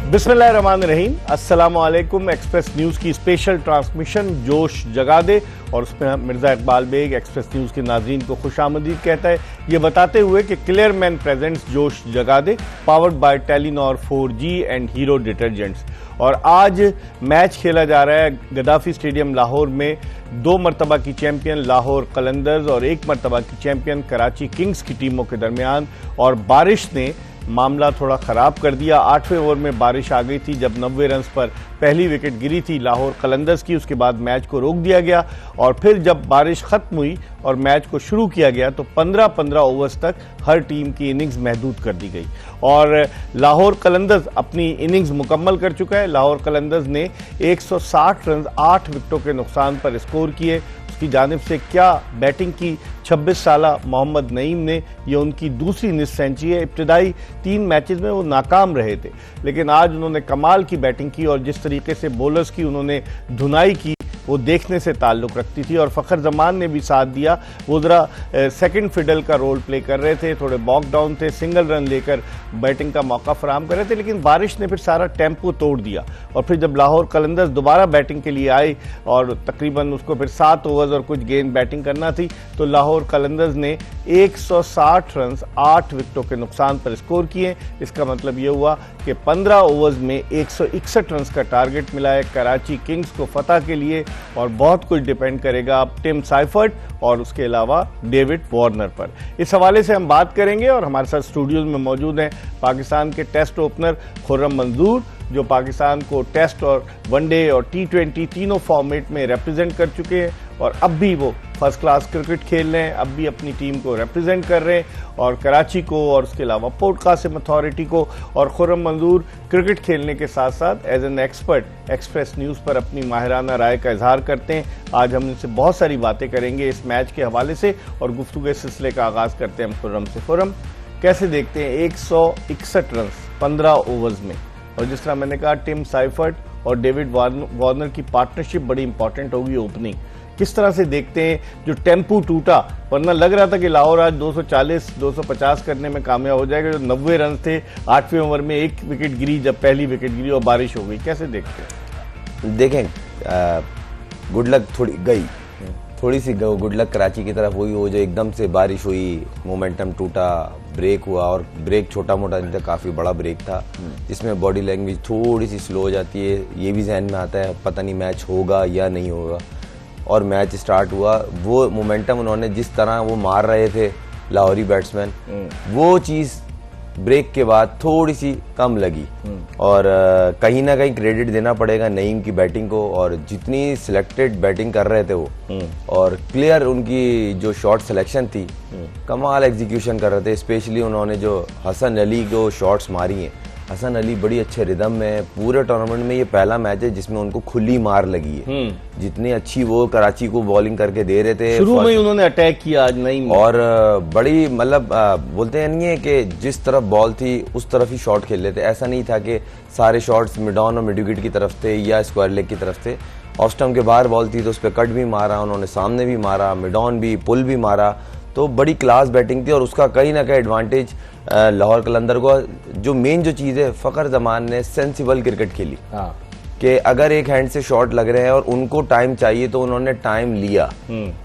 बिस्मिल्लाहिर्रहमानिर्रहीम, अस्सलामुअलैकुम। Express news की स्पेशल ट्रांसमिशन जोश जगा दे, और उसमें मिर्ज़ा इकबाल बेग एक्सप्रेस न्यूज़ के नाज़रीन को खुशामदीद कहता है, ये बताते हुए कि क्लियर मैन प्रेजेंट्स जोश जगा दे, powered by Telenor 4G and Hero detergents. और आज मैच खेला जा रहा है गद्दाफी स्टेडियम लाहौर में। 2 मरतबा की चैंपियन लाहौर कलंदर्स और 1 मरतबा की चैंपियन कराची किंग्स की टीमों के दरमियान, और बारिश ने मामला थोड़ा ख़राब कर दिया। 8वें ओवर में बारिश आ गई थी जब 90 रन पर पहली विकेट गिरी थी लाहौर कलंदर्स की। उसके बाद मैच को रोक दिया गया, और फिर जब बारिश ख़त्म हुई और मैच को शुरू किया गया तो 15-15 ओवर्स तक हर टीम की इनिंग्स महदूद कर दी गई, और लाहौर कलंदर्स अपनी इनिंग्स मुकम्मल कर चुका है। लाहौर कलंदर्स ने 160 रन 8 विकेटों के नुकसान पर स्कोर किए। की जानिब से क्या बैटिंग की 26 साला मोहम्मद नईम ने, ये उनकी दूसरी निस्फ सेंचुरी है। इब्तिदाई 3 मैचेस में वो नाकाम रहे थे, लेकिन आज उन्होंने कमाल की बैटिंग की, और जिस तरीके से बॉलर्स की उन्होंने धुनाई की वो देखने से ताल्लुक़ रखती थी। और फ़खर जमान ने भी साथ दिया। वो ज़रा सेकंड फिडल का रोल प्ले कर रहे थे, थोड़े बॉक डाउन थे, सिंगल रन लेकर बैटिंग का मौका फराहम कर रहे थे, लेकिन बारिश ने फिर सारा टेम्पो तोड़ दिया। और फिर जब लाहौर कलंदर्स दोबारा बैटिंग के लिए आई और तकरीबन उसको फिर 7 ओवर्स और कुछ गेंद बैटिंग करना थी, तो लाहौर कलंदर्स ने 160 रन 8 विकेटों के नुकसान पर स्कोर किए। इसका मतलब ये हुआ कि 15 ओवर्स में 161 रन का टारगेट मिला है कराची किंग्स को फतह के लिए, और बहुत कुछ डिपेंड करेगा अब टिम साइफर्ट और उसके अलावा डेविड वार्नर पर। इस हवाले से हम बात करेंगे, और हमारे साथ स्टूडियोज में मौजूद हैं पाकिस्तान के टेस्ट ओपनर खुर्रम मंजूर, जो पाकिस्तान को टेस्ट और वनडे और T20 तीनों फॉर्मेट में रिप्रेजेंट कर चुके हैं, और अब भी वो फर्स्ट क्लास क्रिकेट खेल रहे हैं, अब भी अपनी टीम को रिप्रेजेंट कर रहे हैं, और कराची को और उसके अलावा पोर्ट कासिम अथॉरिटी को। और खुर्रम मंजूर क्रिकेट खेलने के साथ साथ as an expert Express News पर अपनी माहिराना राय का इजहार करते हैं। आज हम इनसे बहुत सारी बातें करेंगे इस मैच के हवाले से, और गुफ्तगू के सिलसिले का आगाज़ करते हैं हम खुर्रम से। खुर्रम, कैसे देखते हैं 161 रन 15 ओवर्स में, और जिस तरह मैंने कहा टिम साइफर्ट और डेविड वार्नर की पार्टनरशिप बड़ी इंपॉर्टेंट होगी ओपनिंग, किस तरह से देखते हैं जो टेम्पो टूटा? वरना लग रहा था कि लाहौर आज 240-250 करने में कामयाब हो जाएगा। जो 90 रन थे 8वें ओवर में 1 विकेट गिरी, जब पहली विकेट गिरी और बारिश हो गई, कैसे देखते हैं? देखें, गुड लक थोड़ी सी गुड लक कराची की तरफ हुई, वो जो एकदम से बारिश हुई, मोमेंटम टूटा, ब्रेक हुआ, और ब्रेक छोटा मोटा नहीं था, काफ़ी बड़ा ब्रेक था, जिसमें बॉडी लैंग्वेज थोड़ी सी स्लो हो जाती है। ये भी जहन में आता है पता नहीं मैच होगा या नहीं होगा, और मैच स्टार्ट हुआ। वो मोमेंटम उन्होंने जिस तरह वो मार रहे थे लाहौरी बैट्समैन, वो चीज़ ब्रेक के बाद थोड़ी सी कम लगी, और कहीं ना कहीं क्रेडिट देना पड़ेगा नईम की बैटिंग को, और जितनी सिलेक्टेड बैटिंग कर रहे थे वो, और क्लियर उनकी जो शॉट सिलेक्शन थी, कमाल एग्जीक्यूशन कर रहे थे। स्पेशली उन्होंने जो हसन अली को शॉट्स मारी हैं, हसन अली बड़ी अच्छे रिदम में, पूरे टूर्नामेंट में ये पहला मैच है जिसमें उनको खुली मार लगी है। जितनी अच्छी वो कराची को बॉलिंग करके दे रहे थे, शुरू में उन्होंने अटैक किया आज नहीं, और बड़ी मतलब बोलते हैं नहीं है कि जिस तरफ बॉल थी उस तरफ ही शॉट खेल लेते। ऐसा नहीं था कि सारे शॉट्स मिड ऑन और मिड विकेट की तरफ थे या स्क्वायर लेग की तरफ थे। ऑफ स्टंप के बाहर बॉल थी तो उस पर कट भी मारा उन्होंने, सामने भी मारा, मिड ऑन भी, पुल भी मारा, तो बड़ी क्लास बैटिंग थी। और उसका कहीं ना कहीं एडवांटेज लाहौर कलंदर को, जो मेन जो चीज़ है, फ़खर जमान ने सेंसिबल क्रिकेट खेली, कि अगर एक हैंड से शॉट लग रहे हैं और उनको टाइम चाहिए तो उन्होंने टाइम लिया,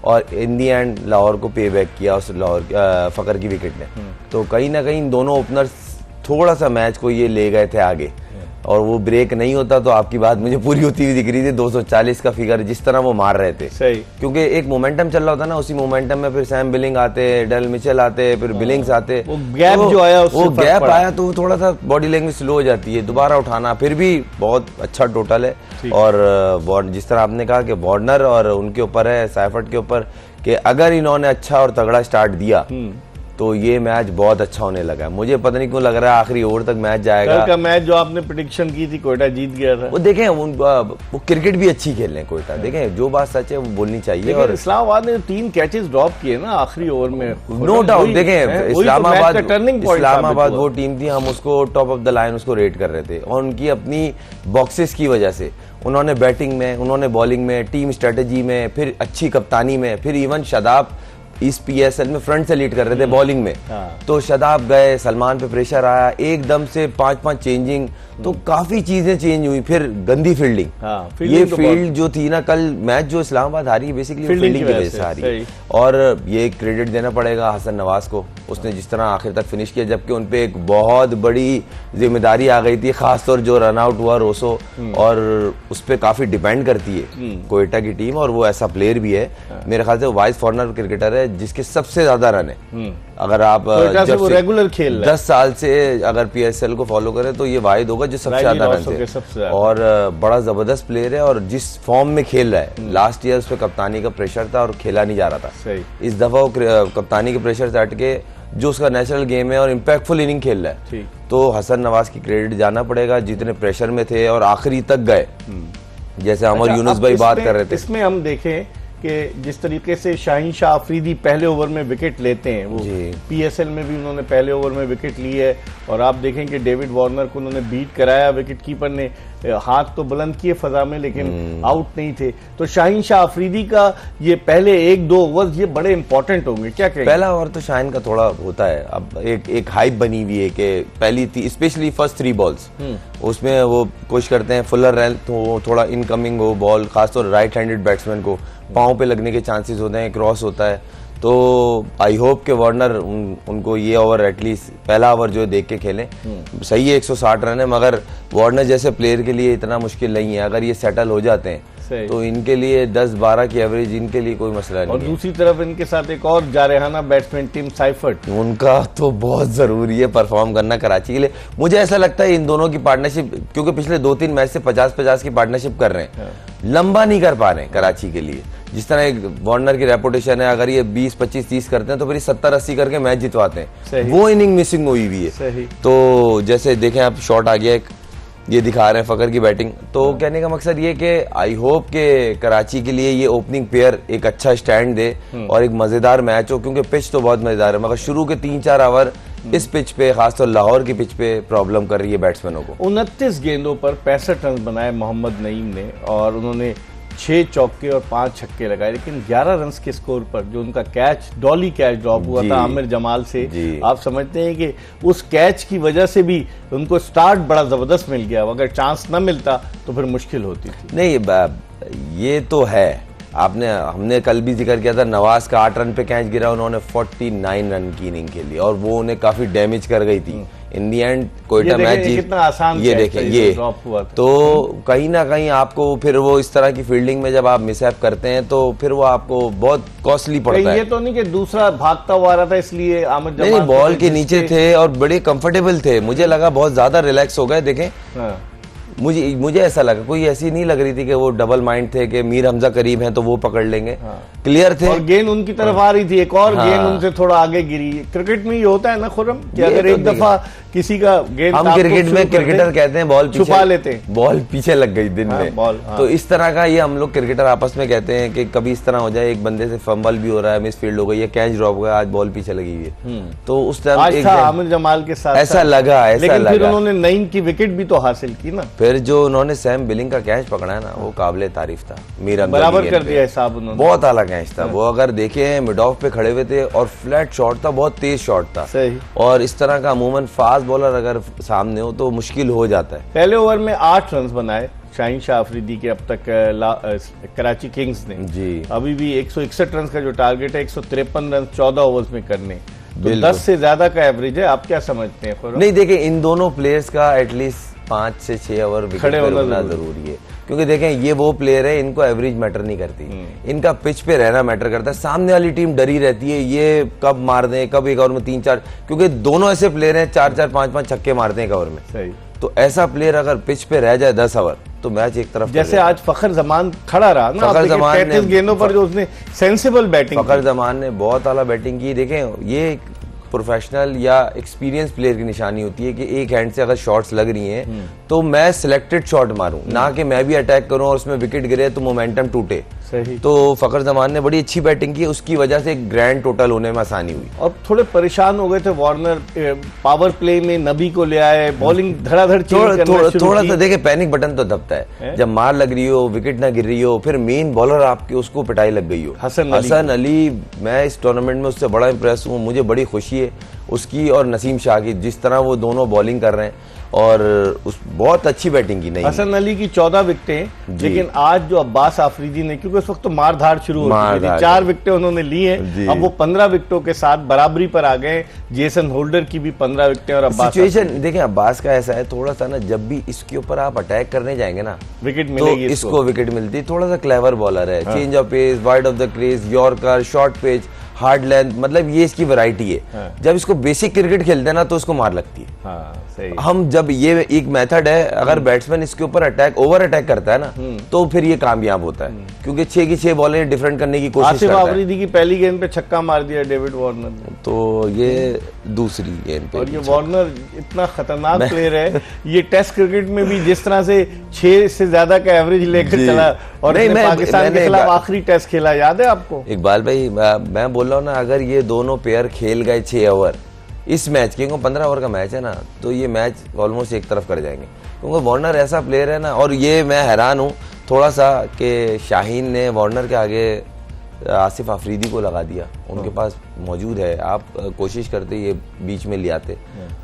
और इन दी एंड लाहौर को पे बैक किया उस लाहौर फ़खर की विकेट ने। तो कहीं ना कहीं इन दोनों ओपनर्स थोड़ा सा मैच को ये ले गए थे आगे, और वो ब्रेक नहीं होता तो आपकी बात मुझे पूरी होती हुई दिख रही थी। 240 का फिगर जिस तरह वो मार रहे थे, सही, क्योंकि एक मोमेंटम चल रहा था ना, उसी मोमेंटम में फिर सैम बिलिंग आते, डेल मिचेल आते, फिर बिलिंग्स आते, वो गैप जो आया, वो गैप आया तो थोड़ा सा बॉडी लैंग्वेज स्लो हो जाती है, दोबारा उठाना। फिर भी बहुत अच्छा टोटल है, और जिस तरह आपने कहा कि वार्नर और उनके ऊपर है, साइफर्ट के ऊपर, कि अगर इन्होंने अच्छा और तगड़ा स्टार्ट दिया तो ये मैच बहुत अच्छा होने लगा। मुझे पता नहीं क्यों लग रहा है आखिरी ओवर तक मैच जाएगा। कल का मैच जो आपने प्रेडिक्शन की थी, कोयटा जीत गया था। वो देखें, वो क्रिकेट भी अच्छी खेल रहे हैं कोयटा, देखें जो बात सच है वो बोलनी चाहिए। और इस्लामाबाद ने 3 कैचेस ड्रॉप किए ना आखिरी ओवर में, नो डाउट। देखें, इस्लामाबाद वो टीम थी, हम उसको टॉप ऑफ द लाइन उसको रेट कर रहे थे, और उनकी अपनी बॉक्सेस की वजह से उन्होंने बैटिंग में, उन्होंने बॉलिंग में, टीम स्ट्रेटेजी में, फिर अच्छी कप्तानी में, फिर इवन शादाब इस PSL में फ्रंट से लीड कर रहे थे बॉलिंग में। हाँ। तो शदाब गए, सलमान पे प्रेशर आया, एकदम से 5-5 चेंजिंग, तो काफी चीजें चेंज हुई। फिर गंदी फील्डिंग, हाँ, ये फील्डिंग तो फील्ड जो थी ना, कल मैच जो इस्लामाबाद हारी है बेसिकली फील्डिंग की वजह से हारी है। और ये क्रेडिट देना पड़ेगा हसन नवाज को, उसने जिस तरह आखिर तक फिनिश किया, जबकि उनपे एक बहुत बड़ी जिम्मेदारी आ गई थी, खासतौर जो रन आउट हुआ रोसो, और उस पर काफी डिपेंड करती है कोयटा की टीम, और वो ऐसा प्लेयर भी है। मेरे ख्याल से वाइस फॉरनर क्रिकेटर है जिसके सबसे ज्यादा रन है। अगर आप जब से रेगुलर खेल 10 साल से अगर PSL को फॉलो करें तो ये वाहिद होगा जो सबसे ज्यादा रन थे, और बड़ा जबरदस्त प्लेयर है। और जिस फॉर्म में खेल रहा है, लास्ट ईयर उस पर कप्तानी का प्रेशर था और खेला नहीं जा रहा था। इस दफा वो कप्तानी के प्रेशर से हट के जो उसका नेचुरल गेम है और इम्पैक्टफुल इनिंग खेल रहा है, तो हसन नवाज की क्रेडिट जाना पड़ेगा, जितने प्रेशर में थे और आखिरी तक गए, जैसे अमर यूनुस भाई बात कर रहे थे। इसमें हम देखें कि जिस तरीके से शाहीन शाह अफरीदी पहले ओवर में विकेट लेते हैं, वो PSL में भी उन्होंने पहले ओवर में विकेट ली है, और आप देखें कि डेविड वार्नर को उन्होंने बीट कराया, विकेट कीपर ने हाथ तो बुलंद किए फजा में लेकिन आउट नहीं थे। तो शाहीन शाह अफरीदी का ये पहले 1-2 ओवर ये बड़े इंपॉर्टेंट होंगे, क्या कहेंगे? पहला ओवर तो शाहीन का थोड़ा होता है, अब एक हाइप बनी हुई है कि पहली स्पेशली फर्स्ट 3 बॉल्स उसमें वो कोशिश करते हैं फुलर रन, तो थोड़ा इनकमिंग हो बॉल, खासतौर राइट हैंडेड बैट्समैन को पाँव पे लगने के चांसेस होते हैं, क्रॉस होता है। तो आई होप के वार्नर उनको ये ओवर एटलीस्ट पहला ओवर जो देख के खेलें। सही है 160 रन है, मगर वार्नर जैसे प्लेयर के लिए इतना मुश्किल नहीं है। अगर ये सेटल हो जाते हैं तो इनके लिए 10-12 की एवरेज इनके लिए कोई मसला नहीं है। और दूसरी तरफ इनके साथ एक और जारहाना बैट्समैन टीम साइफर्ट, उनका तो बहुत जरूरी है परफॉर्म करना कराची के लिए। मुझे ऐसा लगता है इन दोनों की पार्टनरशिप, क्योंकि पिछले 2-3 मैच से 50-50 की पार्टनरशिप कर रहे हैं, लंबा नहीं कर पा रहे हैं कराची के लिए। जिस तरह एक वार्नर की रेपुटेशन है, अगर ये 20-25-30 करते हैं तो फिर 70-80 करके मैच जितवाते हैं, वो इनिंग मिसिंग हुई हुई है। तो जैसे देखें आप, शॉट आ गया एक, ये दिखा रहे हैं फकर की बैटिंग। तो कहने का मकसद ये कि आई होप के कराची के लिए ये ओपनिंग पेयर एक अच्छा स्टैंड दे और एक मजेदार मैच हो, क्योंकि पिच तो बहुत मजेदार है, मगर शुरू के 3-4 ओवर इस पिच पे, खासतौर लाहौर की पिच पे प्रॉब्लम कर रही है बैट्समैनों को। 29 गेंदों पर 65 रन बनाए मोहम्मद नईम ने, और उन्होंने 6 चौके और 5 छक्के लगाए, लेकिन 11 रन के स्कोर पर जो उनका कैच, डॉली कैच ड्रॉप हुआ था आमिर जमाल से, आप समझते हैं कि उस कैच की वजह से भी उनको स्टार्ट बड़ा जबरदस्त मिल गया। अगर चांस न मिलता तो फिर मुश्किल होती थी। नहीं, ये तो है, हमने कल भी जिक्र किया था, नवाज का 8 रन पे कैच गिरा, उन्होंने 49 रन की इनिंग खेली और वो उन्हें काफी डैमेज कर गई थी। इन दी एंड कोयटा मैच जीत, कितना आसान ये देखें, ये ड्रॉप हुआ था। तो कहीं ना कहीं आपको फिर वो इस तरह की फील्डिंग में जब आप मिसहैप करते हैं तो फिर वो आपको बहुत कॉस्टली पड़ता है। ये तो नहीं कि दूसरा भागता हुआ रहा था इसलिए आमिर जमाल नहीं, बॉल के नीचे थे और बड़े कंफर्टेबल थे, मुझे लगा बहुत ज्यादा रिलैक्स हो गए। देखें मुझे ऐसा लगा, कोई ऐसी नहीं लग रही थी कि वो डबल माइंड थे कि मीर हमजा करीब हैं तो वो पकड़ लेंगे, क्लियर थे। और गेंद उनकी तरफ आ रही थी, एक और गेंद उनसे थोड़ा आगे गिरी। क्रिकेट में ये होता है ना खुर्रम, कि अगर एक दफा किसी का गेंद, हम क्रिकेट में क्रिकेटर कहते हैं बॉल छुपा लेते, बॉल पीछे लग गई दिन में, तो इस तरह का ये हम लोग क्रिकेटर आपस में कहते हैं कि कभी इस तरह हो जाए, एक बंदे से फंबल भी हो रहा है, मिस फील्ड हो गई है, कैच ड्रॉप हो गया, आज बॉल पीछे लगी हुई है, तो उस टाइम आमिर जमाल के साथ ऐसा लगा, लेकिन फिर उन्होंने नईम की विकेट भी तो हासिल की ना। फिर जो उन्होंने सैम बिलिंग का कैच पकड़ा है ना, वो काबिले तारीफ था। मीर बराबर कर दिया हिसाब उन्होंने, बहुत आला कैच था वो। अगर देखें मिड ऑफ पे खड़े हुए थे और फ्लैट शॉट था, बहुत तेज शॉट था। सही। और इस तरह का अमूमन फास्ट बॉलर अगर सामने हो तो मुश्किल हो जाता है। पहले ओवर में 8 रन बनाए शाहीन शाह अफरीदी के अब तक कराची किंग्स ने जी। अभी भी 161 रन का जो टारगेट है, 153 रन 14 ओवर्स में करने, तो 10 से ज्यादा का एवरेज है। आप क्या समझते हैं? नहीं, देखिए इन दोनों प्लेयर्स का एटलीस्ट 5 से 6 ओवर खड़े होना जरूरी है, क्योंकि देखें ये वो प्लेयर है, इनको एवरेज मैटर नहीं करती, इनका पिच पे रहना मैटर करता है। सामने वाली टीम डरी रहती है, ये कब मार दें, कब एक ओवर में 3-4, क्योंकि दोनों ऐसे प्लेयर हैं 4-4 5-5 छक्के मारते हैं एक ओवर में। सही। तो ऐसा प्लेयर अगर पिच पे रह जाए 10 ओवर तो मैच एक तरफ, जैसे आज फखर जमान खड़ा रहा ना, फखर जमान 33 गेंदों पर जो उसने सेंसिबल बैटिंग, फखर जमान ने बहुत आला बैटिंग की। देखें ये प्रोफेशनल या एक्सपीरियंस प्लेयर की निशानी होती है कि एक हैंड से अगर शॉट्स लग रही हैं तो मैं सिलेक्टेड शॉट मारूं, ना कि मैं भी अटैक करूं और उसमें विकेट गिरे तो मोमेंटम टूटे। सही। तो फखर जमान ने बड़ी अच्छी बैटिंग की, उसकी वजह से ग्रैंड टोटल होने में आसानी हुई। और थोड़े परेशान हो गए थे वार्नर, पावर प्ले में नबी को ले आए, बॉलिंग धड़ाधड़ थोड़ा सा देखे पैनिक बटन तो दबता है जब मार लग रही हो, विकेट ना गिर रही हो, फिर मेन बॉलर आपके उसको पिटाई लग गई हो। हसन अली, मैं इस टूर्नामेंट में उससे बड़ा इंप्रेस हूँ, मुझे बड़ी खुशी है उसकी और नसीम शाह की, जिस तरह वो दोनों बॉलिंग कर रहे हैं और उस बहुत अच्छी बैटिंग की। नहीं, हसन अली की 14 विकेटें, लेकिन आज जो अब्बास आफरीदी ने, क्योंकि उस वक्त तो मारधाड़ शुरू हो चुकी थी, 4 विकेटें उन्होंने ली हैं, अब वो 15 विकेटों के साथ बराबरी पर आ गए। जेसन होल्डर की भी 15 विकेटें और अब्बास। सिचुएशन देखें, अब्बास का ऐसा है थोड़ा सा ना, जब भी इसके ऊपर आप अटैक करने जाएंगे ना विकेट मिलेगी, तो इसको विकेट मिलती है। थोड़ा सा क्लेवर बॉलर है, change of pace, wide of the crease, yorker, short pitch, hard length, मतलब ये इसकी वैरायटी है। जब इसको बेसिक क्रिकेट खेलते हैं ना तो इसको मार लगती है। सही। हम जब ये एक मेथड है, अगर बैट्समैन इसके ऊपर अटैक, ओवर अटैक करता है ना, तो फिर ये कामयाब होता है, क्योंकि 6 की 6 बॉलें डिफरेंट करने की कोशिश करता है। आफरीदी की पहली गेंद पे छक्का मार दिया डेविड वार्नर ने, तो ये दूसरी गेंद पे। और ये वार्नर इतना खतरनाक प्लेयर है, ये टेस्ट क्रिकेट में भी जिस तरह से 6 से ज्यादा का एवरेज लेकर चला, और पाकिस्तान के खिलाफ आखिरी टेस्ट खेला, याद है आपको? इकबाल भाई, मैं बोल रहा हूँ ना, अगर ये दोनों प्लेयर खेल गए 6 ओवर इस मैच के, 15 ओवर का मैच है ना, तो ये मैच ऑलमोस्ट एक तरफ कर जाएंगे, क्योंकि वार्नर ऐसा प्लेयर है ना। और ये मैं हैरान हूँ थोड़ा सा कि शाहीन ने वार्नर के आगे आसिफ आफरीदी को लगा दिया, उनके पास मौजूद है, आप कोशिश करते ये बीच में ले आते,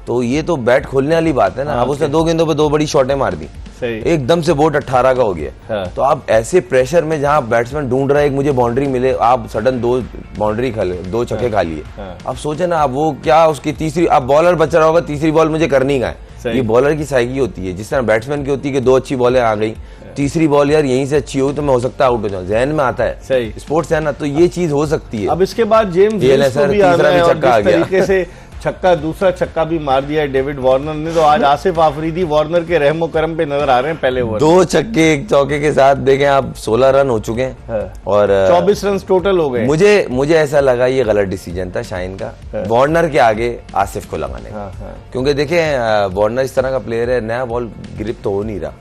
तो ये तो बैट खोलने वाली बात है ना। अब उसने 2 गेंदों पे 2 बड़ी शॉटें मार दी, एकदम से बोर्ड 18 का हो गया। तो आप ऐसे प्रेशर में जहां बैट्समैन ढूंढ रहा है एक मुझे बाउंड्री मिले, आप सडन 2 बाउंड्री खा ले, 2 छक्के खा लिए। आप सोचे ना, आप वो क्या उसकी तीसरी, आप बॉलर बच रहा होगा, तीसरी बॉल मुझे करनी का है। ये बॉलर की साइकी होती है, जिस तरह बैट्समैन की होती है कि 2 अच्छी बॉलें आ गई, तीसरी बॉल यार यहीं से अच्छी हो तो मैं हो सकता है आउट हो जाऊं, जहन में आता है। सही स्पोर्ट्स है ना, तो ये चीज हो सकती है। अब इसके बाद जेम्स हिल्स को भी आना है, और जिस तरीके से दूसरा छक्का भी मार दिया है डेविड वार्नर ने, तो आज आसिफ आफरीदी वार्नर के रहमो करम पे नजर आ रहे हैं। पहले ओवर 2 छक्के 1 चौके के साथ देखें आप, 16 रन हो चुके हैं और 24 रन टोटल हो गए। मुझे ऐसा लगा ये गलत डिसीजन था शाहीन का, वार्नर के आगे आसिफ को लगाने का। क्योंकि देखें वार्नर इस तरह का प्लेयर है, नया बॉल ग्रिप तो हो नहीं रहा,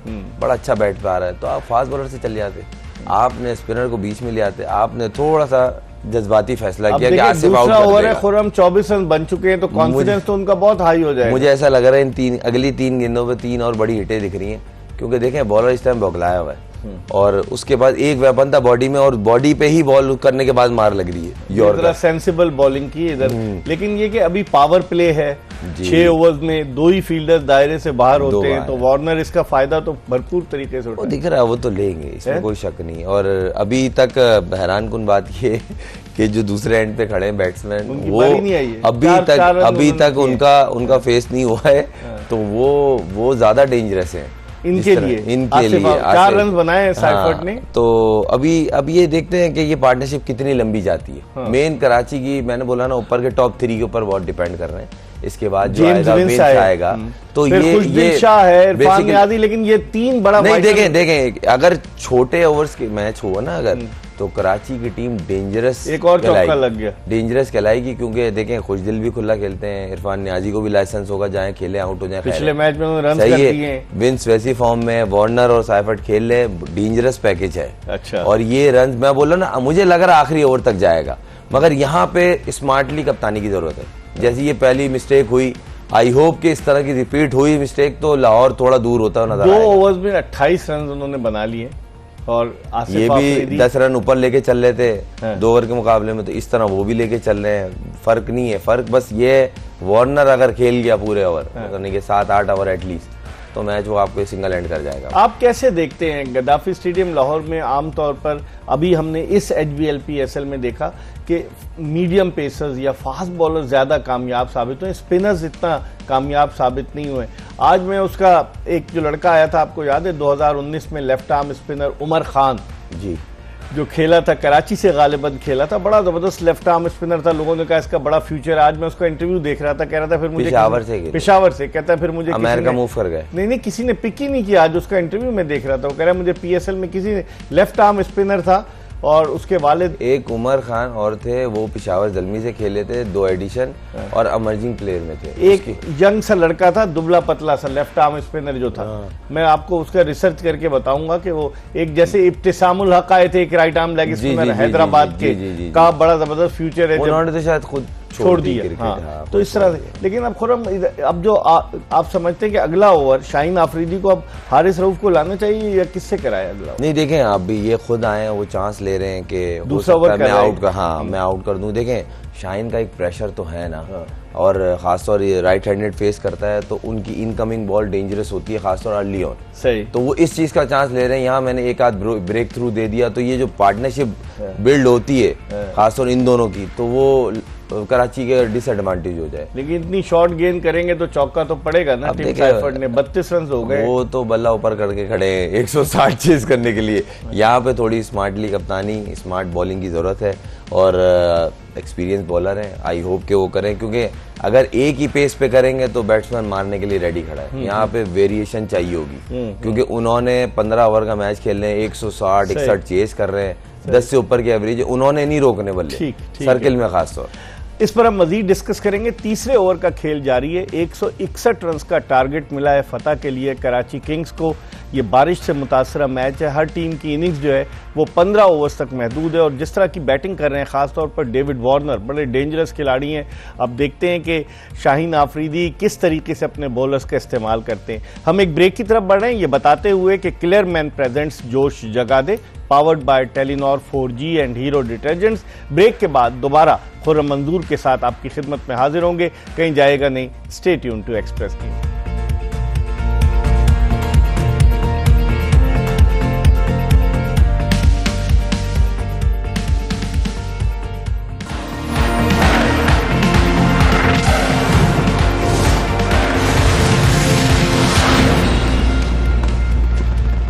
बड़ा अच्छा बैट पे आ रहा है, तो आप फास्ट बॉलर से चले जाते, आपने स्पिनर को बीच में ले आते, आपने थोड़ा सा जज्बाती फैसला किया कि आसिफ आउट कर ओवर है, खुर्रम 24 रन बन चुके हैं, तो कॉन्फिडेंस तो उनका बहुत हाई हो जाएगा। मुझे ऐसा लग रहा है अगली 3 गेंदों पे 3 और बड़ी हिटें दिख रही हैं, क्योंकि देखें बॉलर इस टाइम बौखलाया हुआ है, और उसके बाद एक वेपन था बॉडी में, और बॉडी पे ही बॉल करने के बाद मार लग रही है। इधर सेंसिबल बॉलिंग की इधर, लेकिन ये कि अभी पावर प्ले है, 6 ओवर्स में 2 ही फील्डर्स दायरे से बाहर होते हैं, तो वार्नर इसका फायदा तो भरपूर तरीके से दिख रहा है, वो तो लेंगे, इसमें कोई शक नहीं। और अभी तक हैरान कुन बात ये कि जो दूसरे एंड पे खड़े हैं बैट्समैन, वो अभी तक उनका फेस नहीं हुआ है, तो वो ज्यादा डेंजरस है इनके लिए 4 रन बनाए साइफर्ट ने। तो अब ये देखते हैं कि ये पार्टनरशिप कितनी लंबी जाती है। मेन कराची की, मैंने बोला ना, ऊपर के टॉप 3 के ऊपर बहुत डिपेंड कर रहे हैं। इसके बाद जो आएगा तो ये शाह है, इरफान नियाज़ी, लेकिन ये 3 बड़ा नहीं। देखें अगर छोटे ओवर्स के मैच हो ना, अगर तो कराची की टीम डेंजरस, एक और चौका लग गया, डेंजरस कहलाएगी, क्योंकि देखें खुशदिल भी खुला खेलते हैं, इरफान नियाज़ी को भी लाइसेंस होगा, जाए खेले, आउट हो जाए। पिछले मैच में उन्होंने रन कर दिए हैं, विंस वैसी फॉर्म में, वार्नर और साइफर्ट खेल रहे, डेंजरस पैकेज है। अच्छा, और ये रन मैं बोल रहा ना, मुझे लग रहा आखिरी ओवर तक जाएगा, मगर यहाँ पे स्मार्टली कप्तानी की जरूरत है। जैसे ये पहली मिस्टेक हुई, आई होप कि इस तरह की रिपीट हुई मिस्टेक तो लाहौर थोड़ा दूर होता नजर आएगा। 2 ओवर्स में 28 रन उन्होंने बना लिए, और ये भी 10 रन ऊपर लेके चल रहे थे 2 ओवर के मुकाबले में, तो इस तरह वो भी लेके चल रहे हैं। फर्क नहीं है, फर्क बस ये वार्नर अगर खेल गया पूरे ओवर, यानी कि 7-8 ओवर एटलीस्ट, तो मैच वो आपको सिंगल एंड कर जाएगा। आप कैसे देखते हैं गद्दाफी स्टेडियम लाहौर में आमतौर पर, अभी हमने इस HBLPSL में देखा कि मीडियम पेसर्स या फास्ट बॉलर ज्यादा कामयाब साबित हुए, स्पिनर्स इतना कामयाब साबित नहीं हुए। आज मैं उसका एक जो लड़का आया था, आपको याद है 2019 में left arm spinner Umar Khan ji, जो खेला था कराची से गालिबन खेला था, बड़ा जबरदस्त लेफ्ट आर्म स्पिनर था, लोगों ने कहा इसका बड़ा फ्यूचर। आज मैं उसका इंटरव्यू देख रहा था, कह रहा था फिर मुझे पेशावर से कहता है फिर मुझे अमेरिका मूव कर गए। नहीं, किसी ने पिक ही नहीं किया। आज उसका इंटरव्यू में देख रहा था, वो कह रहा है मुझे PSL में किसी ने, लेफ्ट आर्म स्पिनर था, और उसके वालिद एक उमर खान और थे, वो पिशावर जलमी से खेले थे, 2 एडिशन और अमर्जिंग प्लेयर में थे। एक यंग सा लड़का था, दुबला पतला सा लेफ्ट आर्म स्पिनर जो था, मैं आपको उसका रिसर्च करके बताऊंगा कि वो एक जैसे इब्तिसामुल हक आए थे, एक right arm leg spinner Hyderabad के, का बड़ा जबरदस्त फ्यूचर है, उन्होंने तो शायद खुद छोड़ दिया। हाँ, तो इस तरह से। लेकिन अब खुर्रम, अब जो आप समझते हैं कि अगला ओवर शाहीन आफरीदी को अब हारिस रऊफ को लाना चाहिए या किससे कराए अगला? नहीं देखें, आप भी ये खुद आए हैं, वो चांस ले रहे हैं कि दूसरा ओवर मैं आउट कर, हाँ मैं आउट कर दूं। देखें, शाहीन का एक प्रेशर तो है ना, और खासतौर ये राइट हैंडेड फेस करता है तो उनकी इनकमिंग बॉल डेंजरस होती है, खासतौर अर्ली ऑन। सही, तो वो इस चीज का चांस ले रहे हैं। यहाँ मैंने एक आध ब्रेक थ्रू दे दिया तो ये जो पार्टनरशिप बिल्ड होती है खासतौर इन दोनों की, तो वो कराची के डिसएडवांटेज हो जाए। लेकिन इतनी शॉर्ट गेंद करेंगे तो चौका तो पड़ेगा ना। टिम साइफर्ट ने 32 रन हो गए, वो तो बल्ला ऊपर करके खड़े हैं 160 चेज करने के लिए। यहाँ पे थोड़ी स्मार्टली कप्तानी, स्मार्ट बॉलिंग की जरूरत है, और एक्सपीरियंस बॉलर हैं, आई होप के वो करें, क्योंकि अगर एक ही पेस पे करेंगे तो बैट्समैन मारने के लिए रेडी खड़ा है। यहाँ पे वेरिएशन चाहिए होगी, क्योंकि उन्होंने 15 ओवर का मैच खेल रहे हैं, 160-61 चेज कर रहे हैं, 10 से ऊपर की एवरेज उन्होंने नहीं रोकने वाले सर्किल में खासतौर। इस पर हम मजीद डिस्कस करेंगे। तीसरे ओवर का खेल जारी है, 161 रन का टारगेट मिला है फतह के लिए कराची किंग्स को। ये बारिश से मुतासरा मैच है, हर टीम की इनिंग्स जो है वो 15 ओवर्स तक महदूद है, और जिस तरह की बैटिंग कर रहे हैं खासतौर पर डेविड वार्नर, बड़े डेंजरस खिलाड़ी हैं। अब देखते हैं कि शाहीन आफरीदी किस तरीके से अपने बॉलर्स का इस्तेमाल करते हैं। हम एक ब्रेक की तरफ बढ़ रहे हैं, ये बताते हुए कि क्लियरमैन प्रेजेंट्स जोश जगा दे, powered by Telenor 4G and Hero detergents. Break के बाद दोबारा खुर्रम मंजूर के साथ आपकी खिदमत में हाजिर होंगे, कहीं जाएगा नहीं। Stay tune to Express News.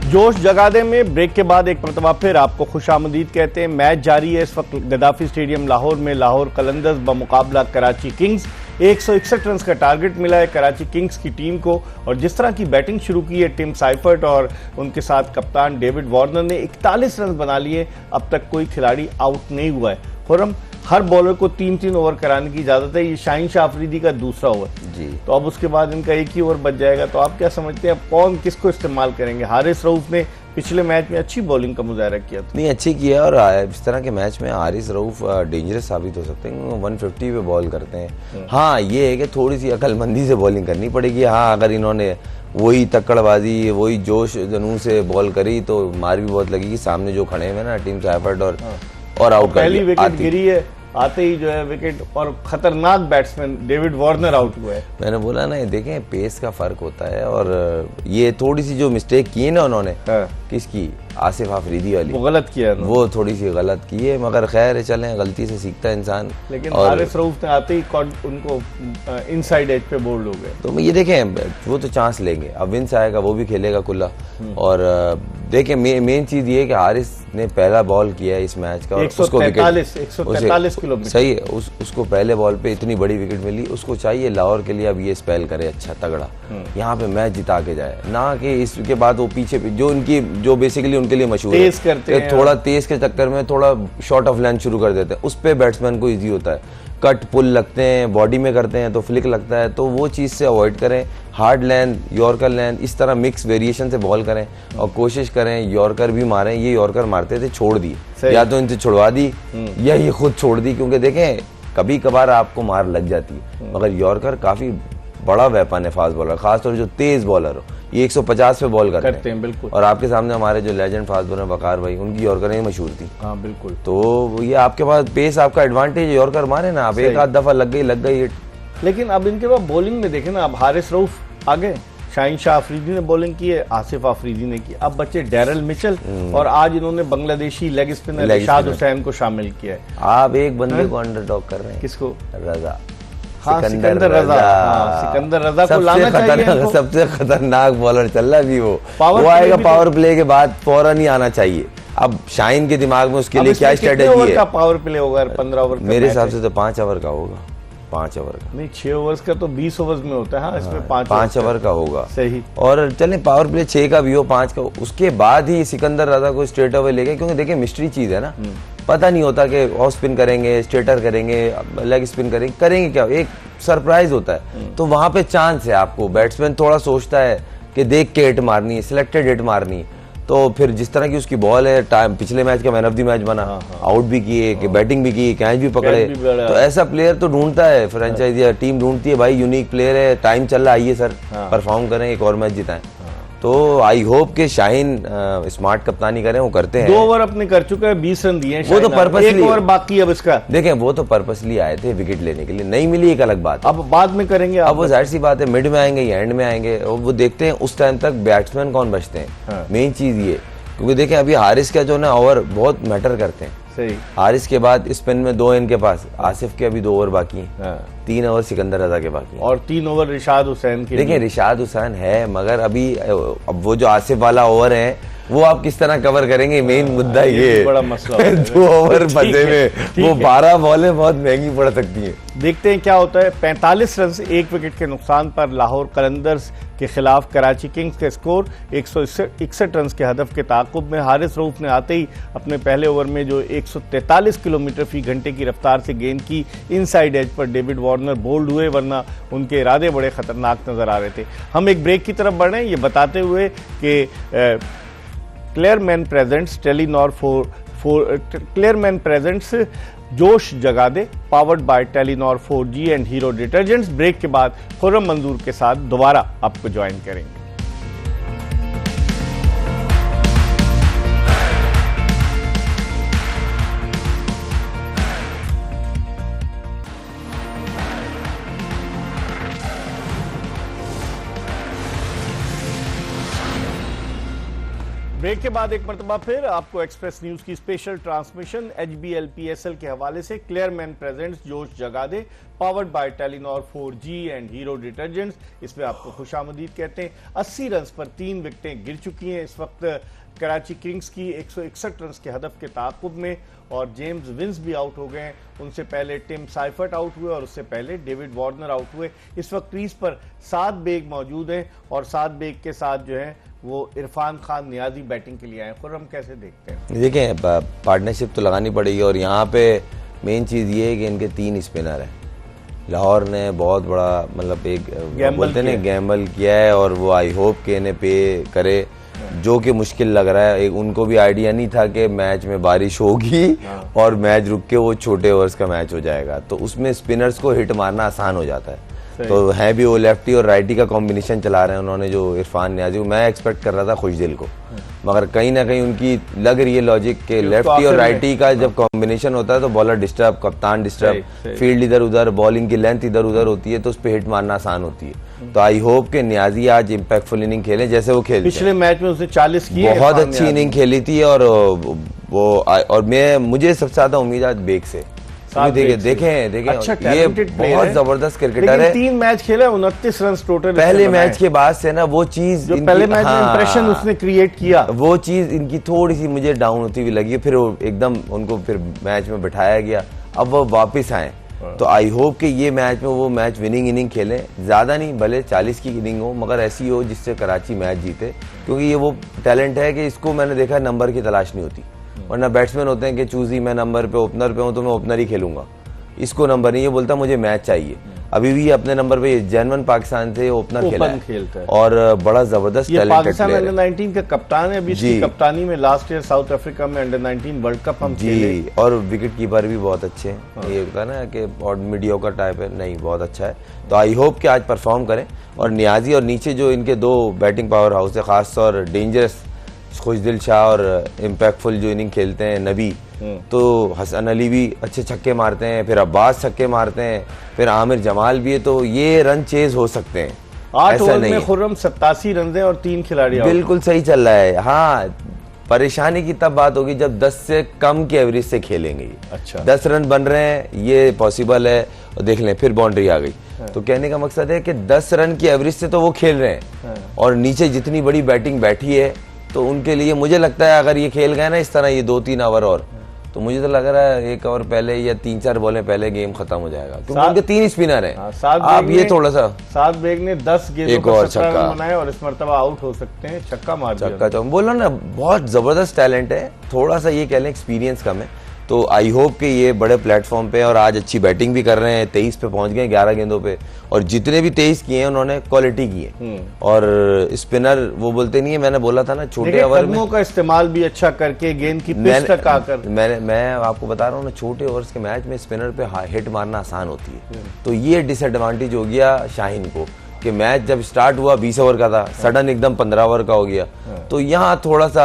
जोश जगादे में ब्रेक के बाद एक मरतबा फिर आपको खुशामदीद कहते हैं। मैच जारी है इस वक्त गद्दाफी स्टेडियम लाहौर में, लाहौर कलंदर्स बमुकाबला कराची किंग्स। 161 रन का टारगेट मिला है कराची किंग्स की टीम को, और जिस तरह की बैटिंग शुरू की है टिम साइफर्ट और उनके साथ कप्तान डेविड वार्नर ने, 41 रन बना लिए। अब तक कोई खिलाड़ी आउट नहीं हुआ है। खुर्रम, हर बॉलर को 3-3 ओवर कराने की इजाजत है। ये शाहीन शाह अफरीदी का दूसरा ओवर जी, तो अब उसके बाद इनका एक ही ओवर बच जाएगा। तो आप क्या समझते हैं अब कौन किसको इस्तेमाल करेंगे? हारिस रऊफ ने पिछले मैच में अच्छी बॉलिंग का मुजाहरा किया था। नहीं, अच्छी किया, और इस तरह के मैच में हारिस रऊफ डेंजरस साबित हो सकते हैं, 150 पे बॉल करते हैं। हाँ, ये है कि थोड़ी सी अकलमंदी से बॉलिंग करनी पड़ेगी। हाँ, अगर इन्होंने वही तक्कड़बाजी, वही जोश जनू से बॉल करी तो मार भी बहुत लगेगी। सामने जो खड़े हुए ना टीम साइफर्ट और आउट पहली विकेट गिरी है, आते ही जो है विकेट, और खतरनाक बैट्समैन डेविड वार्नर आउट हुआ है। मैंने बोला ना, देखें पेस का फर्क होता है, और ये थोड़ी सी जो मिस्टेक की है ना उन्होंने, किसकी, आसिफ आफरीदी वाली, वो गलत किया, वो थोड़ी सी गलत की है, मगर खैर चलें, गलती से सीखता है इंसान। लेकिन हारिस रऊफ ने आते ही उनको इनसाइड एज पे बोल्ड हो गए। तो ये देखें, वो तो चांस लेंगे, अब विंस आएगा वो भी खेलेगा खुला। और देखें, मेन चीज ये है कि हारिस ने पहला बॉल किया है इस मैच का, 143 किलोमीटर सही है, उसको पहले बॉल पे इतनी बड़ी विकेट मिली। उसको चाहिए लाहौर के लिए अब ये स्पेल करे अच्छा तगड़ा, यहाँ पे मैच जिता के जाए, ना कि इसके बाद वो पीछे जो उनकी जो बेसिकली उनके लिए मशहूर तेज करते हैं, थोड़ा तेज के चक्कर में थोड़ा शॉर्ट ऑफ लेंथ शुरू कर देते हैं, उस पे बैट्समैन को इजी होता है। कट पुल लगते हैं, बॉडी में करते हैं तो फ्लिक लगता है, तो वो चीज़ से अवॉइड करें। हार्ड लेंथ, यॉर्कर लेंथ, इस तरह मिक्स वेरिएशन से बॉल करें, और कोशिश करें यॉर्कर भी मारें। ये यॉर्कर मारते थे, छोड़ दी, या तो इनसे छुड़वा दी या ये खुद छोड़ दी, क्योंकि देखें कभी कभार आपको मार लग जाती है, मगर यॉर्कर काफ़ी बड़ा वेपन है फास्ट बॉलर, खासतौर जो तेज बॉलर हो, ये 150 पे बॉल करते हैं बिल्कुल। और आपके सामने हमारे जो लेजेंड फास्ट बॉलर वकार भाई, उनकी यॉर्करें मशहूर थी। हाँ बिल्कुल। तो ये आपके पास पेस, आपका एडवांटेज, यॉर्कर मारे ना आप, एक आध दफा लग गई हिट। लेकिन अब इनके पास बॉलिंग में देखें ना, अब हारिस रऊफ आ गए, शाहीन शाह अफरीदी ने बॉलिंग की है, आसिफ आफरीदी ने की, अब बच्चे डैरल मिचेल, और आज इन्होंने बांग्लादेशी लेग स्पिनर इरशाद हुसैन को शामिल किया है। आप एक बंदे को अंडरडॉग कर रहे हैं, किसको? रजा, सिकंदर रजा को लाना चाहिए। सबसे खतरनाक बॉलर चल रहा है वो आएगा पावर प्ले के बाद फौरन ही आना चाहिए। अब शाहीन के दिमाग में उसके लिए क्या स्ट्रेटेजी है? पावर प्ले होगा 15 ओवर, मेरे हिसाब से तो 5 ओवर का होगा। 5 ओवर का नहीं, 6 ओवर्स का तो 20 ओवर्स में होता है। हाँ, इसमें 5 ओवर का होगा। सही। और चलें पावर प्ले 6 का भी हो, 5 का, उसके बाद ही सिकंदर रजा को स्ट्रेट अवे ले गए, क्योंकि देखिए मिस्ट्री चीज है ना, पता नहीं होता कि ऑफ स्पिन करेंगे, स्ट्रेटर करेंगे, लेग स्पिन करेंगे क्या, एक सरप्राइज होता है। तो वहां पे चांस है आपको, बैट्समैन थोड़ा सोचता है कि देख के हिट मारनी है, सिलेक्टेड हिट मारनी, तो फिर जिस तरह की उसकी बॉल है, टाइम पिछले मैच का मैन ऑफ द मैच बना, आउट भी किए, कि बैटिंग भी की, कैच भी पकड़े, तो ऐसा प्लेयर तो ढूंढता है फ्रेंचाइजी या टीम ढूंढती है, भाई यूनिक प्लेयर है, टाइम चल रहा है, आइए सर परफॉर्म करें, एक और मैच जिताएं। तो आई होप के शाहीन स्मार्ट कप्तानी करें, वो करते हैं। 2 ओवर अपने कर चुका है, 20 रन दिए हैं, वो तो पर्पसली, 1 ओवर बाकी अब इसका। देखें वो तो पर्पसली आए थे विकेट लेने के लिए, नहीं मिली एक अलग बात, अब बाद में करेंगे। अब वो जाहिर सी बात है मिड में आएंगे या एंड में आएंगे, वो देखते हैं उस टाइम तक बैट्समैन कौन बचते हैं। मेन चीज ये, क्योंकि देखें अभी हारिस का जो ना ओवर बहुत मैटर करते हैं। सही। हारिस के बाद स्पिन में 2 इनके पास, आसिफ के अभी 2 ओवर बाकी हैं, 3 ओवर सिकंदर रजा के बाकी हैं, और 3 ओवर रिशाद हुसैन के। देखिए रिशाद हुसैन है, मगर अभी अब वो जो आसिफ वाला ओवर है वो आप किस तरह कवर करेंगे, मेन मुद्दा ये बड़ा मसला है। 2 ओवर बचे में वो 12 बॉलें बहुत महंगी पड़ सकती हैं। देखते हैं क्या होता है। 45 रन से 1 विकेट के नुकसान पर लाहौर कलंदर्स के खिलाफ कराची किंग्स का स्कोर 161 रन के हदफ के ताक़ुब में। हारिस रऊफ ने आते ही अपने पहले ओवर में जो 143 किलोमीटर फी घंटे की रफ्तार से गेंद की, इनसाइड एज पर डेविड वार्नर बोल्ड हुए, वरना उनके इरादे बड़े खतरनाक नजर आ रहे थे। हम एक ब्रेक की तरफ बढ़ रहे हैं, ये बताते हुए कि क्लेयरमैन प्रेजेंट्स क्लेयरमैन प्रेजेंट्स जोश जगा दे, powered by Telenor 4G and Hero detergents. Break के बाद खुर्रम मंजूर के साथ दोबारा आपको ज्वाइन करेंगे। ब्रेक के बाद एक मरतबा फिर आपको एक्सप्रेस न्यूज की स्पेशल ट्रांसमिशन HBL-PSL के हवाले से क्लेयरमैन प्रेजेंट्स जोश जगा दे, powered by Telenor 4G and Hero detergents, इसमें आपको खुशामदीद कहते हैं। 80 रन पर 3 विकेटें गिर चुकी हैं इस वक्त कराची किंग्स की 161 रन के हदफ के ताक़ुब में, और जेम्स विंस भी आउट हो गए हैं। उनसे पहले टिम साइफर्ट आउट हुए और उससे पहले डेविड वार्नर आउट हुए। इस वक्त क्रीज पर 7 बेग मौजूद हैं और 7 बेग के साथ जो है वो इरफान खान नियाजी बैटिंग के लिए आए। खुर्रम कैसे देखते हैं? देखिए पार्टनरशिप तो लगानी पड़ेगी, और यहाँ पे मेन चीज़ ये है कि इनके 3 स्पिनर हैं। लाहौर ने बहुत बड़ा मतलब एक बोलते हैं गैम्बल किया है, और वो आई होप के इन्हें पे करे, जो कि मुश्किल लग रहा है। उनको भी आइडिया नहीं था कि मैच में बारिश होगी और मैच रुक के वो छोटे ओवर्स का मैच हो जाएगा, तो उसमें स्पिनर्स को हिट मारना आसान हो जाता है। तो है भी वो लेफ्टी और राइटी का कॉम्बिनेशन चला रहे हैं उन्होंने, जो इरफान नियाजी, मैं एक्सपेक्ट कर रहा था खुशदिल को, मगर कहीं ना कहीं उनकी लग रही है लॉजिक के लेफ्टी और राइटी का जब कॉम्बिनेशन होता है तो बॉलर डिस्टर्ब, कप्तान डिस्टर्ब, फील्ड इधर उधर, बॉलिंग की लेंथ इधर उधर होती है, तो उस पर हिट मारना आसान होती है। तो आई होप के नियाजी आज इम्पैक्टफुल इनिंग खेले जैसे वो खेले। पिछले मैच में उसने 40 किए, बहुत अच्छी इनिंग खेली थी, और मुझे सबसे ज्यादा उम्मीद आज बेग से। देखें अच्छा, ये बहुत जबरदस्त क्रिकेटर है। 3 मैच खेले, 29 रन टोटल। पहले मैच के बाद से ना वो चीज जो पहले मैच में इंप्रेशन उसने क्रिएट किया, वो चीज इनकी थोड़ी सी मुझे डाउन होती हुई लगी, फिर वो एकदम उनको फिर मैच में बिठाया गया, अब वो वापस आए। तो आई होप कि ये मैच में वो मैच विनिंग इनिंग खेलें, ज्यादा नहीं, भले 40 की इनिंग हो, मगर ऐसी हो जिससे कराची मैच जीते, क्योंकि ये वो टैलेंट है कि इसको मैंने देखा नंबर की तलाश नहीं होती, वरना बैट्समैन होते हैं कि चूजी मैं नंबर पे ओपनर पे हूं तो मैं ओपनर ही खेलूंगा, इसको नंबर नहीं, ये बोलता मुझे मैच चाहिए। अभी भी अपने नंबर पे जेन्युइन पाकिस्तान से ओपनर खेलता है और बड़ा जबरदस्त टैलेंटेड पाकिस्तान अंडर 19 का कप्तान है, अभी इसकी कप्तानी में लास्ट ईयर साउथ अफ्रीका में अंडर 19 वर्ल्ड कप हम खेले, और विकेट कीपर भी बहुत अच्छे हैं। ये होता है ना कि और मीडियोकर टाइप है, नहीं बहुत अच्छा है। तो आई होप कि आज परफॉर्म करें, और नियाजी और नीचे जो इनके 2 बैटिंग पावर हाउस है, खासतौर डेंजरस खुशदिल शाह और इम्पैक्टफुल जो इनिंग खेलते हैं नबी, तो हसन अली भी अच्छे छक्के मारते हैं, फिर अब्बास छक्के मारते हैं, फिर आमिर जमाल भी है, तो ये रन चेज हो सकते हैं। 8 ओवर में खुर्रम 87 रन है और 3 खिलाड़ी बिल्कुल सही चल रहा है। हाँ, परेशानी की तब बात होगी जब 10 से कम की एवरेज से खेलेंगे। अच्छा, 10 रन बन रहे हैं, ये पॉसिबल है, और देख लें फिर बाउंड्री आ गई। तो कहने का मकसद है कि 10 रन की एवरेज से तो वो खेल रहे हैं, और नीचे जितनी बड़ी बैटिंग बैठी है, तो उनके लिए मुझे लगता है अगर ये खेल गए ना इस तरह ये 2-3 ओवर और, तो मुझे तो लग रहा है 1 ओवर पहले या 3-4 बॉलें पहले गेम खत्म हो जाएगा, क्योंकि सात- उनके 3 स्पिनर हैं। सात आप बेग ये ने- थोड़ा सा सात बेग ने 10 गेंदों एक पर और 17 छक्का। रन बनाए और इस मरतबा आउट हो सकते हैं, छक्का मार दिया। चक्का चौक बोलो ना, बहुत जबरदस्त टैलेंट है, थोड़ा सा ये कह लें एक्सपीरियंस कम है। तो आई होप कि ये बड़े प्लेटफॉर्म पे, और आज अच्छी बैटिंग भी कर रहे हैं, 23 पे पहुंच गए 11 गेंदों पे, और जितने भी 23 किए हैं उन्होंने क्वालिटी की है। और स्पिनर वो बोलते नहीं है, मैंने बोला था ना छोटे देखिए, ओवर में कदमों का इस्तेमाल भी अच्छा करके गेंद की पिच तक आकर। मैं आपको बता रहा हूँ ना, छोटे ओवर्स के मैच में स्पिनर पे हिट मारना आसान होती है। तो ये डिसएडवांटेज हो गया शाहीन को कि मैच जब स्टार्ट हुआ 20 ओवर का था, सडन एकदम 15 ओवर का हो गया। तो यहाँ थोड़ा सा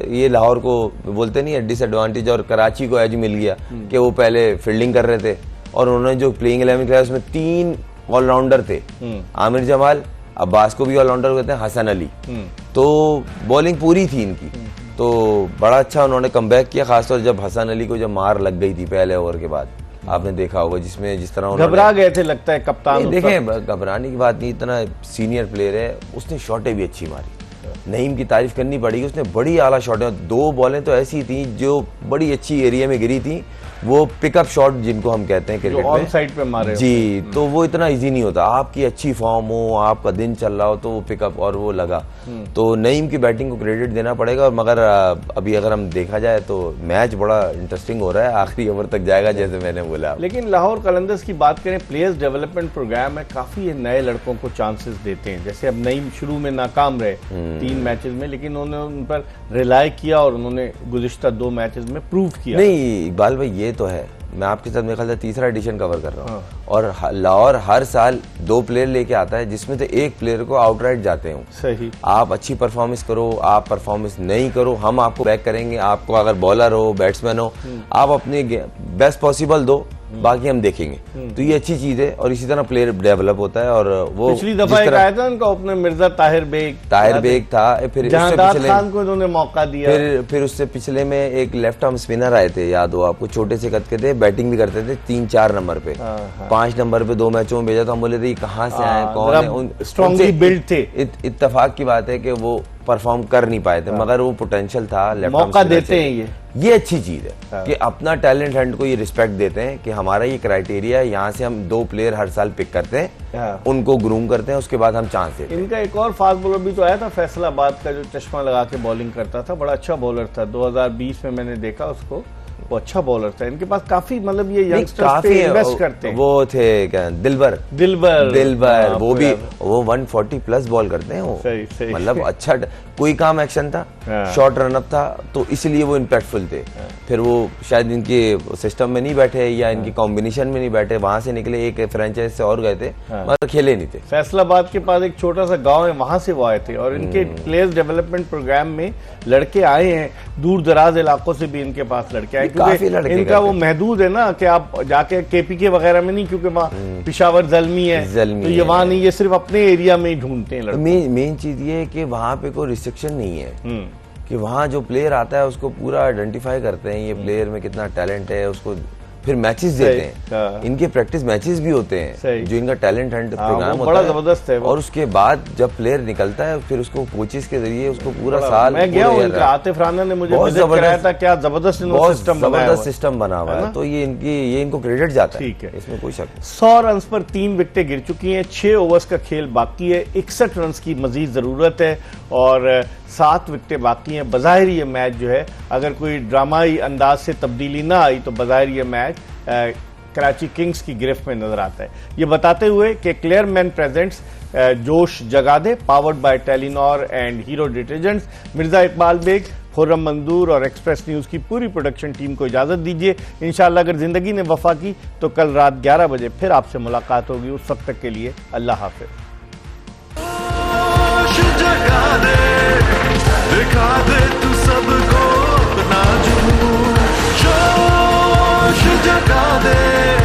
ये लाहौर को बोलते नहीं है डिसएडवांटेज, और कराची को एज मिल गया कि वो पहले फील्डिंग कर रहे थे, और उन्होंने जो प्लेइंग 11 खेला उसमें 3 ऑलराउंडर थे, आमिर जमाल, अब्बास को भी ऑलराउंडर कहते हैं, हसन अली। तो बॉलिंग पूरी थी इनकी, तो बड़ा अच्छा उन्होंने कमबैक किया, खासतौर जब हसन अली को जब मार लग गई थी पहले ओवर के बाद, आपने देखा होगा जिसमें जिस तरह घबरा गए थे लगता है कप्तान। देखें, घबराने की बात नहीं, इतना सीनियर प्लेयर है, उसने शॉटें भी अच्छी मारी। नईम की तारीफ करनी पड़ेगी, उसने बड़ी आला शॉटें, 2 बॉलें तो ऐसी थी जो बड़ी अच्छी एरिया में गिरी थी, वो पिकअप शॉट जिनको हम कहते हैं क्रिकेट में, ऑन साइड पे मारे जी। तो वो इतना इजी नहीं होता, आपकी अच्छी फॉर्म हो, आपका दिन चल रहा हो, तो वो पिकअप और वो लगा। तो नईम की बैटिंग को क्रेडिट देना पड़ेगा। मगर अभी अगर हम देखा जाए तो मैच बड़ा इंटरेस्टिंग हो रहा है, आखिरी ओवर तक जाएगा जैसे मैंने बोला। लेकिन लाहौर कलंदर्स की बात करें, प्लेयर्स डेवलपमेंट प्रोग्राम है, काफी ये नए लड़कों को चांसेस देते हैं। जैसे अब नईम शुरू में नाकाम रहे 3 मैचेस में, लेकिन उन्होंने उन पर रिलाई किया और उन्होंने गुज़िश्ता 2 मैचेस में प्रूव किया। नहीं इकबाल भाई, ये तो है, मैं आपके साथ मेरे ख्याल से 3रा एडिशन कवर कर रहा हूँ। और लाहौर हर साल 2 प्लेयर लेके आता है, जिसमें से 1 प्लेयर को आउटराइट जाते हो। सही, आप अच्छी परफॉर्मेंस करो, आप परफॉर्मेंस नहीं करो, हम आपको बैक करेंगे। आपको अगर बॉलर हो, बैट्समैन हो, आप अपने बेस्ट पॉसिबल दो, बाकी हम देखेंगे। तो ये अच्छी चीज है, और इसी तरह प्लेयर डेवलप होता है। और वो पिछली दफा एक आया था उनका ओपनर मिर्जा ताहिर बेग था, फिर जहांदार खान को इन्होंने मौका दिया। फिर उससे पिछले में एक लेफ्ट आर्म स्पिनर आए थे, याद हो आपको, छोटे से कद के थे, बैटिंग भी करते थे 3-4 नंबर पे, 5 नंबर पे 2 मैचों में भेजा। तो हम बोले थे ये कहाँ से आए, कौन है, स्ट्रॉन्गली बिल्ड थे। इत्तेफाक की बात है कि वो परफॉर्म कर नहीं पाए थे, मगर वो पोटेंशियल था, लेफ्ट मौका देते हैं। ये अच्छी चीज है कि अपना टैलेंट हंट को ये रिस्पेक्ट देते हैं कि हमारा ये क्राइटेरिया है, यहाँ से हम 2 प्लेयर हर साल पिक करते हैं, उनको ग्रूम करते हैं, उसके बाद हम चांस देते हैं। इनका एक और फास्ट बॉलर भी तो आया था फैसलाबाद का, जो चश्मा लगा के बॉलिंग करता था, बड़ा अच्छा बॉलर था। 2020 में मैंने देखा उसको, वो अच्छा बॉलर था। इनके पास काफी, मतलब ये यंगस्टर्स पे इन्वेस्ट करते हैं। वो थे क्या, दिलबर वो भी, वो 140 प्लस बॉल करते हैं वो। सही। मतलब अच्छा, कोई काम एक्शन था, शॉर्ट रनअप था, तो इसलिए वो इम्पैक्टफुल थे। फिर वो शायद इनके सिस्टम में नहीं बैठे या इनकी कॉम्बिनेशन में नहीं बैठे, वहां से निकले, एक फ्रेंचाइज से और गए थे, मगर खेले नहीं थे। फैसलाबाद के पास एक छोटा सा गांव है, वहां से वो आए थे, और इनके प्लेयर्स डेवलपमेंट प्रोग्राम में लड़के आए हैं, दूर दराज इलाकों से भी इनके पास लड़के आए, काफी लड़के इनका वो महदूद है ना कि आप जाके केपीके वगैरह में नहीं, क्योंकि वहाँ पिशावर जलमी है, तो ये वहाँ नहीं, ये सिर्फ अपने एरिया में ही ढूंढते हैं लड़के। मेन चीज ये है कि वहाँ पे कोई रिस्ट्रिक्शन नहीं है, कि वहाँ जो प्लेयर आता है उसको पूरा आइडेंटिफाई करते हैं, ये प्लेयर में कितना टैलेंट है, उसको फिर मैचेस देते हैं। इनके प्रैक्टिस मैचेस भी होते हैं, जो इनका टैलेंट हंट प्रोग्राम होता है, बड़ा जबरदस्त है। और उसके बाद जब प्लेयर निकलता है, फिर उसको कोचेस के जरिए उसको पूरा साल, मैं गया हूँ, आतिफ राना ने मुझे विजिट कराया था, क्या जबरदस्त सिस्टम बना हुआ है। तो ये इनको क्रेडिट जाता है, ठीक है, इसमें कोई शक नहीं। 100 रन पर 3 विकेटें गिर चुकी हैं, 6 ओवर्स का खेल बाकी है, 61 रन की मजीद जरूरत है, और 7 विकेटें बाकी हैं। बज़ाहिर ये मैच जो है, अगर कोई ड्रामाई अंदाज से तब्दीली ना आई, तो बज़ाहिर ये मैच कराची किंग्स की गिरफ्त में नजर आता है। ये बताते हुए कि क्लेयरमैन प्रेजेंट्स जोश जगा दे, powered by Telenor and Hero detergents, Mirza Iqbal Baig, Khurram Mandoor और एक्सप्रेस न्यूज की पूरी प्रोडक्शन टीम को इजाजत दीजिए। इंशाअल्लाह अगर जिंदगी ने वफा की तो कल रात 11 बजे फिर आपसे मुलाकात होगी। उस वक्त तक के लिए अल्लाह हाफिज। दिखा दे तू सबको अपना जुनून, जोश जगा दे।